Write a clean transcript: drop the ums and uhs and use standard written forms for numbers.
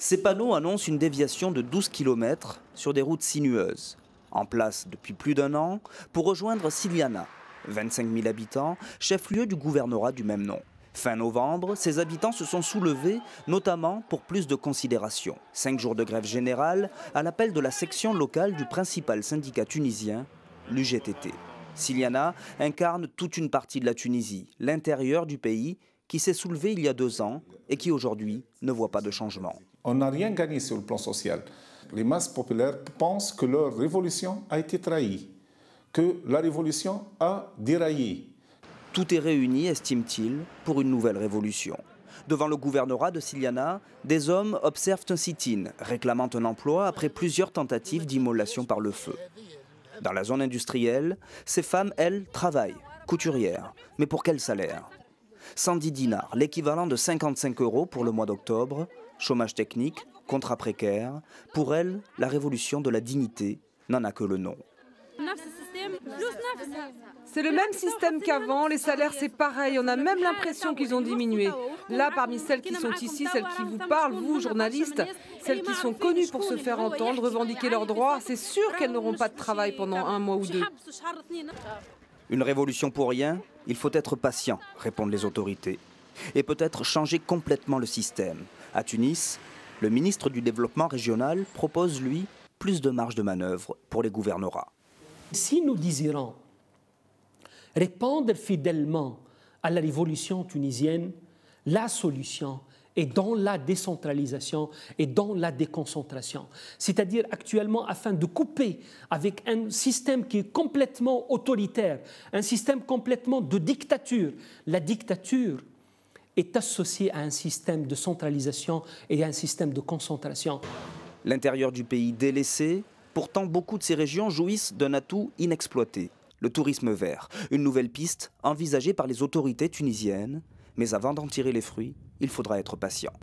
Ces panneaux annoncent une déviation de 12 km sur des routes sinueuses, en place depuis plus d'un an pour rejoindre Siliana, 25 000 habitants, chef-lieu du gouvernorat du même nom. Fin novembre, ces habitants se sont soulevés, notamment pour plus de considération. 5 jours de grève générale à l'appel de la section locale du principal syndicat tunisien, l'UGTT. Siliana incarne toute une partie de la Tunisie, l'intérieur du pays, qui s'est soulevé il y a 2 ans et qui aujourd'hui ne voit pas de changement. On n'a rien gagné sur le plan social. Les masses populaires pensent que leur révolution a été trahie, que la révolution a déraillé. Tout est réuni, estime-t-il, pour une nouvelle révolution. Devant le gouvernorat de Siliana, des hommes observent un sit-in, réclamant un emploi après plusieurs tentatives d'immolation par le feu. Dans la zone industrielle, ces femmes, elles, travaillent, couturières. Mais pour quel salaire ? 110 dinars, l'équivalent de 55 € pour le mois d'octobre, chômage technique, contrat précaire. Pour elles, la révolution de la dignité n'en a que le nom. C'est le même système qu'avant, les salaires c'est pareil, on a même l'impression qu'ils ont diminué. Là, parmi celles qui sont ici, celles qui vous parlent, vous, journalistes, celles qui sont connues pour se faire entendre, revendiquer leurs droits, c'est sûr qu'elles n'auront pas de travail pendant 1 mois ou 2. Une révolution pour rien, il faut être patient, répondent les autorités. Et peut-être changer complètement le système. À Tunis, le ministre du Développement régional propose, lui, plus de marge de manœuvre pour les gouvernorats. Si nous désirons répondre fidèlement à la révolution tunisienne, la solution est dans la décentralisation et dans la déconcentration. C'est-à-dire actuellement afin de couper avec un système qui est complètement autoritaire, un système complètement de dictature. La dictature est associée à un système de centralisation et à un système de concentration. L'intérieur du pays délaissé, pourtant beaucoup de ces régions jouissent d'un atout inexploité. Le tourisme vert, une nouvelle piste envisagée par les autorités tunisiennes. Mais avant d'en tirer les fruits, il faudra être patient.